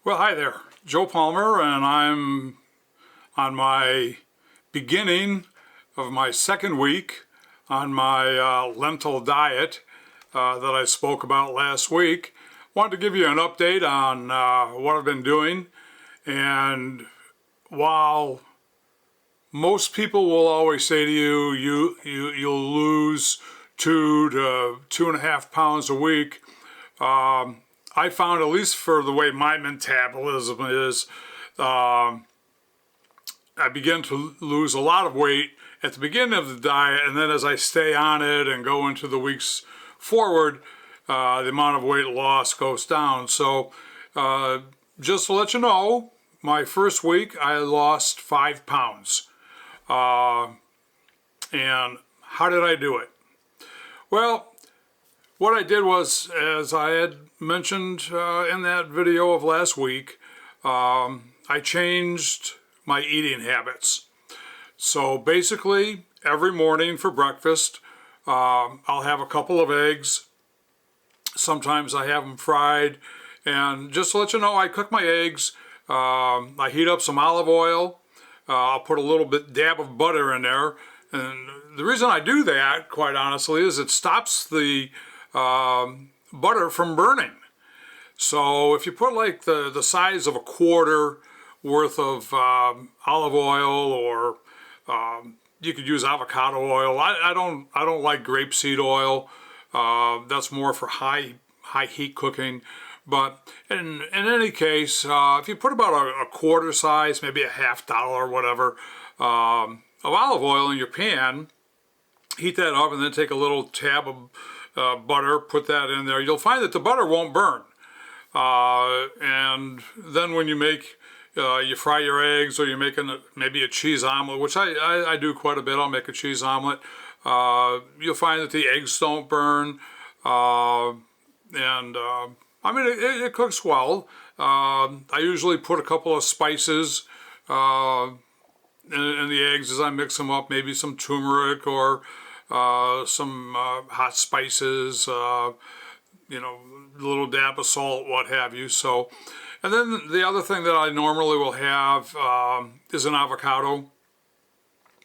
Well, hi there, Joe Palmer, and I'm on my beginning of my second week on my lentil diet that I spoke about last week. Wanted to give you an update on what I've been doing, and while most people will always say to you, you'll lose 2 to 2.5 pounds a week. I found, at least for the way my metabolism is, I begin to lose a lot of weight at the beginning of the diet, and then as I stay on it and go into the weeks forward, the amount of weight loss goes down. So just to let you know, my first week I lost 5 pounds. And how did I do it? Well, what I did was, as I had mentioned in that video of last week, I changed my eating habits. So basically, every morning for breakfast, I'll have a couple of eggs. Sometimes I have them fried. And just to let you know, I cook my eggs. I heat up some olive oil. I'll put a little dab of butter in there. And the reason I do that, quite honestly, is it stops the butter from burning. So if you put like the size of a quarter worth of olive oil, or you could use avocado oil. I don't like grapeseed oil. That's more for high heat cooking. But in any case, if you put about a quarter size, maybe a $1/2 or whatever, of olive oil in your pan, heat that up, and then take a little tab of butter, put that in there. You'll find that the butter won't burn. And then when you make, you fry your eggs, or you're making maybe a cheese omelet, which I do quite a bit. I'll make a cheese omelet. You'll find that the eggs don't burn. I mean, it cooks well. I usually put a couple of spices in the eggs as I mix them up, maybe some turmeric or some hot spices, a little dab of salt, what have you. So, and then the other thing that I normally will have is an avocado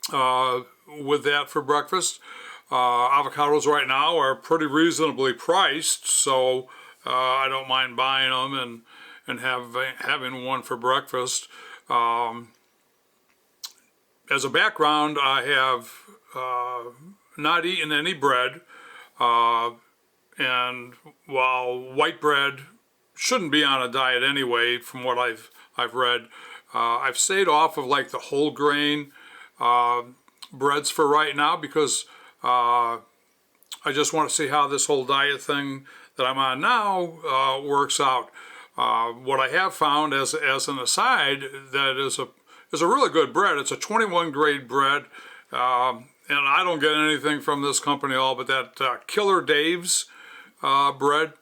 with that for breakfast. Avocados right now are pretty reasonably priced, so I don't mind buying them and having one for breakfast. As a background, I have not eaten any bread, and while white bread shouldn't be on a diet anyway, from what I've read, I've stayed off of like the whole grain breads for right now, because I just want to see how this whole diet thing that I'm on now works out. What I have found, as an aside, that is a really good bread. It's a 21 grade bread, and I don't get anything from this company at all, but that Killer Dave's bread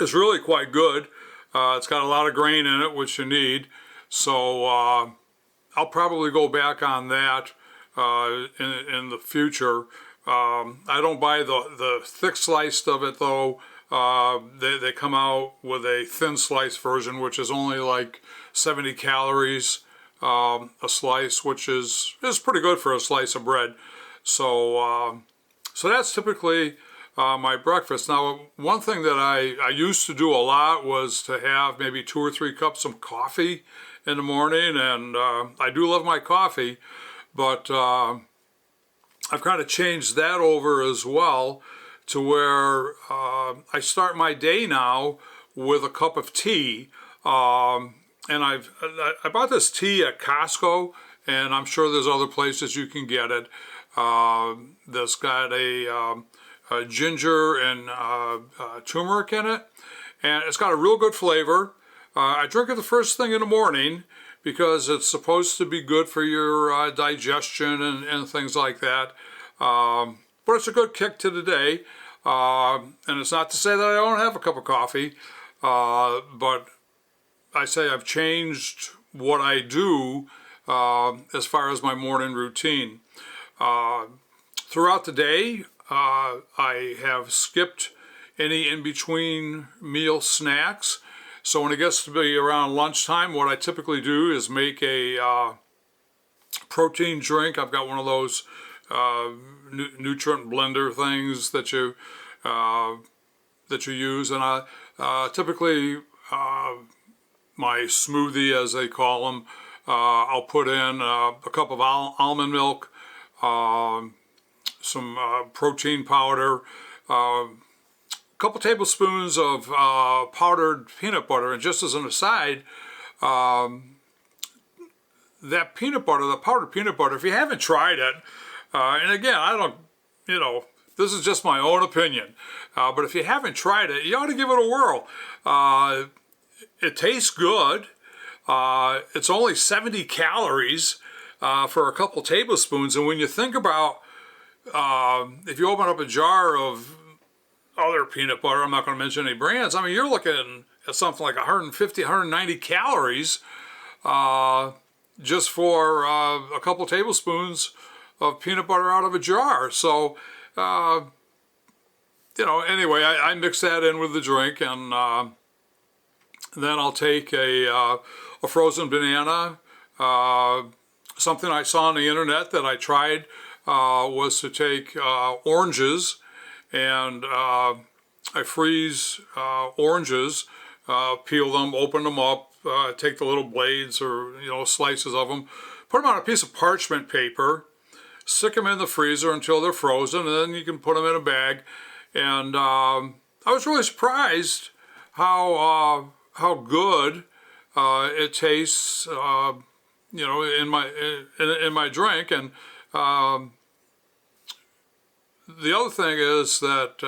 is really quite good. It's got a lot of grain in it, which you need. So I'll probably go back on that in the future. I don't buy the thick sliced of it though. They come out with a thin slice version, which is only like 70 calories a slice, which is pretty good for a slice of bread. So so that's typically my breakfast. Now, one thing that I used to do a lot was to have maybe 2 or 3 cups of coffee in the morning, and I do love my coffee, but I've kind of changed that over as well, to where I start my day now with a cup of tea. And I bought this tea at Costco, and I'm sure there's other places you can get it. That's got a ginger and turmeric in it, and it's got a real good flavor. I drink it the first thing in the morning because it's supposed to be good for your digestion and things like that. But it's a good kick to the day. And it's not to say that I don't have a cup of coffee, but I say I've changed what I do as far as my morning routine. Throughout the day, I have skipped any in-between meal snacks. So when it gets to be around lunchtime, what I typically do is make a protein drink. I've got one of those nutrient blender things that you use, and I typically my smoothie, as they call them, I'll put in a cup of almond milk, some protein powder, a couple tablespoons of powdered peanut butter. And just as an aside, that peanut butter, the powdered peanut butter, if you haven't tried it, and again, I don't, this is just my own opinion, but if you haven't tried it, you ought to give it a whirl. It tastes good. It's only 70 calories for a couple tablespoons. And when you think about, if you open up a jar of other peanut butter, I'm not going to mention any brands, I mean, you're looking at something like 150, 190 calories just for a couple tablespoons of peanut butter out of a jar. So, anyway, I mix that in with the drink, and then I'll take a frozen banana. Something I saw on the internet that I tried was to take oranges, and I freeze oranges, peel them, open them up, take the little blades or slices of them, put them on a piece of parchment paper, stick them in the freezer until they're frozen, and then you can put them in a bag. And I was really surprised how good it tastes, in my drink. And the other thing is that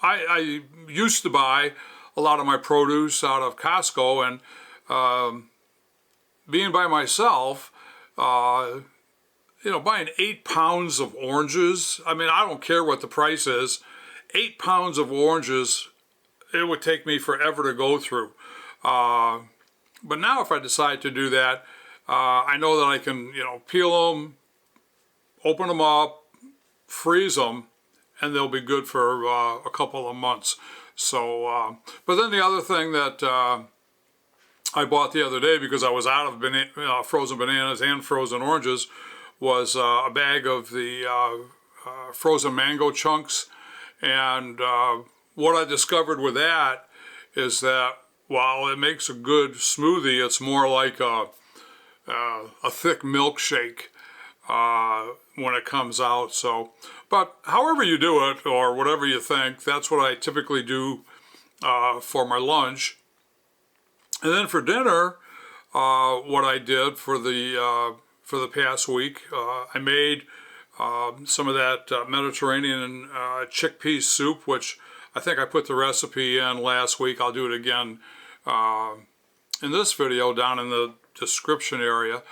I used to buy a lot of my produce out of Costco, and being by myself, buying 8 pounds of oranges, I mean, I don't care what the price is, 8 pounds of oranges, it would take me forever to go through. But now if I decide to do that, I know that I can, peel them, open them up, freeze them, and they'll be good for a couple of months. So, but then the other thing that I bought the other day, because I was out of frozen bananas and frozen oranges, was a bag of the frozen mango chunks. And what I discovered with that is that while it makes a good smoothie, it's more like a thick milkshake when it comes out. So, but however you do it, or whatever you think, that's what I typically do for my lunch. And then for dinner, what I did for the past week, I made some of that Mediterranean chickpea soup, which I think I put the recipe in last week. I'll do it again in this video down in the description area.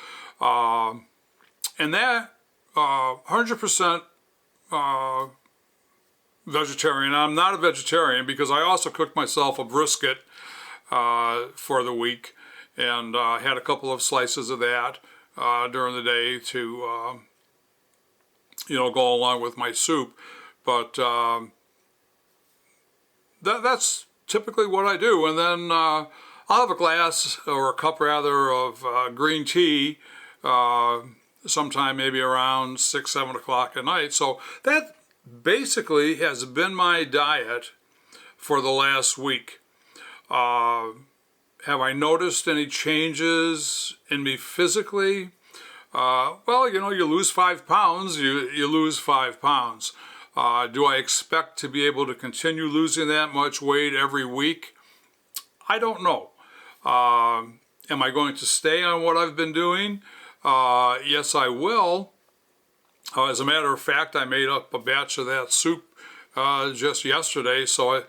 And that 100% vegetarian. I'm not a vegetarian because I also cooked myself a brisket for the week, and had a couple of slices of that during the day to go along with my soup. But that's typically what I do. And then I'll have a glass, or a cup rather, of green tea sometime maybe around 6, 7 o'clock at night. So that basically has been my diet for the last week. Have I noticed any changes in me physically? Well, you lose 5 pounds, you lose 5 pounds. Do I expect to be able to continue losing that much weight every week? I don't know. Am I going to stay on what I've been doing? Yes, I will. As a matter of fact, I made up a batch of that soup just yesterday. So,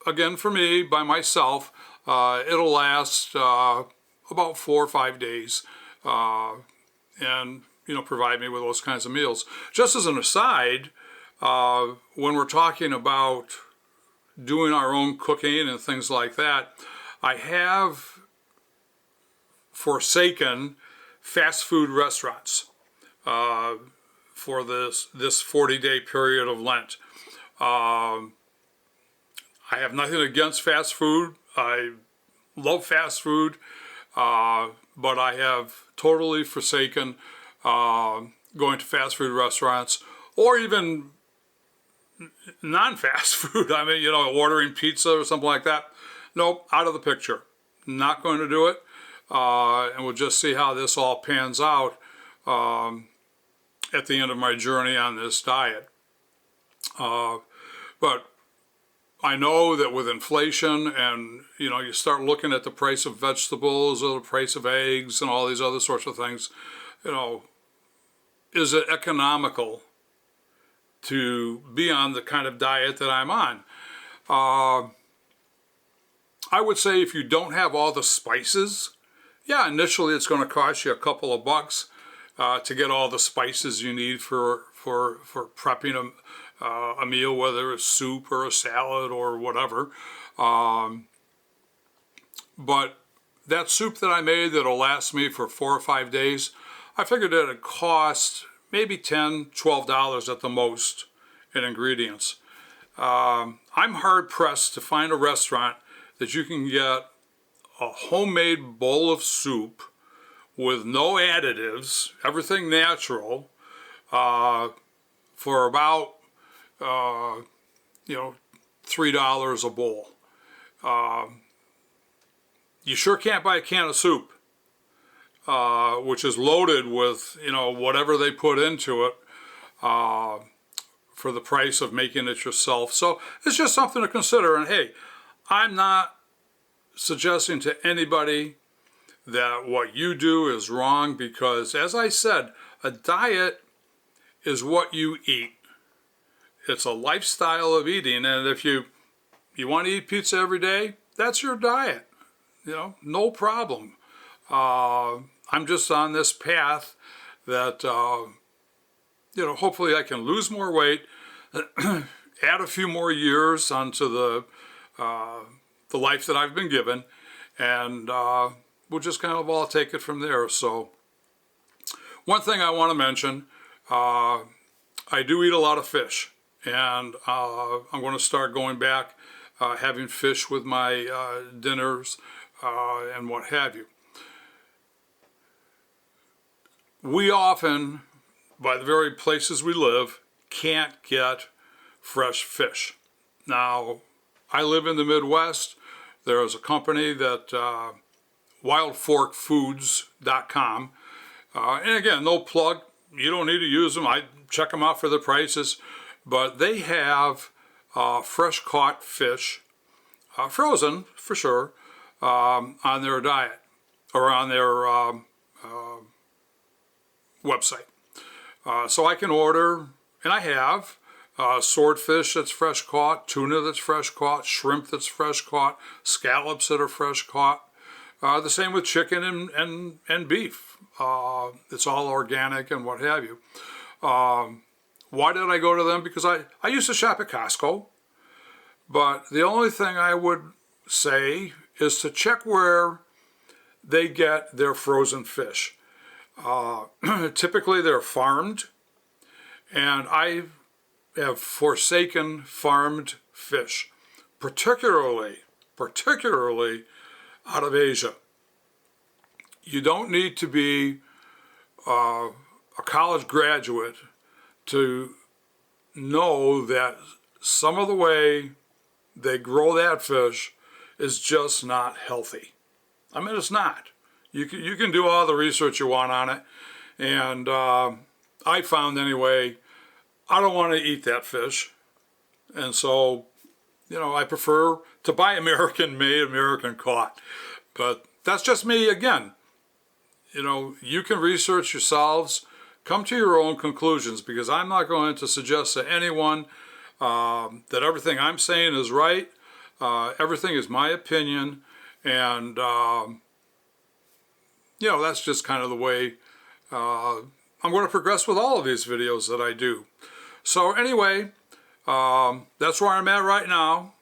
again, for me, by myself, it'll last about 4 or 5 days, and provide me with those kinds of meals. Just as an aside, when we're talking about doing our own cooking and things like that, I have forsaken fast food restaurants for this 40-day period of Lent. I have nothing against fast food. I love fast food, but I have totally forsaken going to fast food restaurants or even non-fast food. I mean, ordering pizza or something like that. Nope, out of the picture. Not going to do it. And we'll just see how this all pans out at the end of my journey on this diet. But I know that with inflation and, you start looking at the price of vegetables or the price of eggs and all these other sorts of things, is it economical to be on the kind of diet that I'm on? I would say if you don't have all the spices, yeah, initially it's going to cost you a couple of bucks to get all the spices you need for prepping a meal, whether it's soup or a salad or whatever. But that soup that I made that'll last me for 4 or 5 days, I figured that it cost maybe $10, $12 at the most in ingredients. I'm hard pressed to find a restaurant that you can get a homemade bowl of soup with no additives, everything natural, for about $3 a bowl. You sure can't buy a can of soup, which is loaded with whatever they put into it for the price of making it yourself. So it's just something to consider. And hey, I'm not suggesting to anybody that what you do is wrong, because as I said, a diet is what you eat. It's a lifestyle of eating, and if you want to eat pizza every day, that's your diet. No problem. I'm just on this path that hopefully I can lose more weight, add a few more years onto the life that I've been given, and we'll just kind of all take it from there. So one thing I want to mention, I do eat a lot of fish, and I'm going to start going back having fish with my dinners and what have you. We often, by the very places we live, can't get fresh fish. Now, I live in the Midwest. There is a company that, wildforkfoods.com, and again, no plug, you don't need to use them. I check them out for the prices, but they have fresh caught fish, frozen for sure, on their diet or on their website. So I can order, and I have, swordfish that's fresh caught, tuna that's fresh caught, shrimp that's fresh caught, scallops that are fresh caught. The same with chicken and beef. It's all organic and what have you. Why did I go to them? Because I used to shop at Costco, but the only thing I would say is to check where they get their frozen fish. Typically they're farmed, and I have forsaken farmed fish, particularly out of Asia. You don't need to be a college graduate to know that some of the way they grow that fish is just not healthy. I mean, it's not. You can do all the research you want on it, and I found anyway, I don't want to eat that fish, and so I prefer to buy American made, American caught. But that's just me again. You can research yourselves, come to your own conclusions, because I'm not going to suggest to anyone that everything I'm saying is right. Everything is my opinion, and that's just kind of the way I'm going to progress with all of these videos that I do. So anyway, that's where I'm at right now.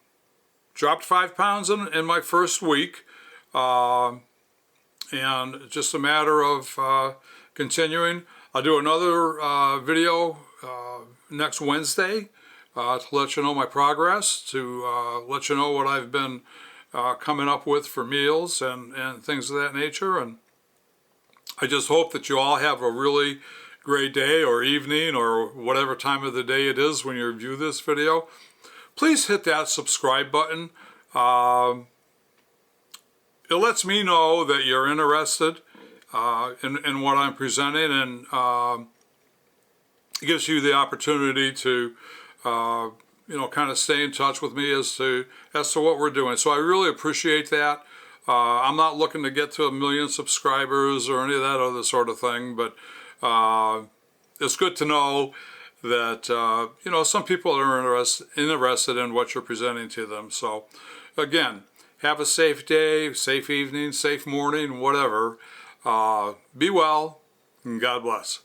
Dropped 5 pounds in my first week, and it's just a matter of continuing. I'll do another video next Wednesday to let you know my progress, to let you know what I've been coming up with for meals and things of that nature. And I just hope that you all have a really great day or evening or whatever time of the day it is when you view this video. Please hit that subscribe button. It lets me know that you're interested in what I'm presenting, and it gives you the opportunity to kind of stay in touch with me as to what we're doing. So I really appreciate that. I'm not looking to get to 1 million subscribers or any of that other sort of thing, but it's good to know that some people are interested in what you're presenting to them. So again, have a safe day, safe evening, safe morning, whatever. Be well, and God bless.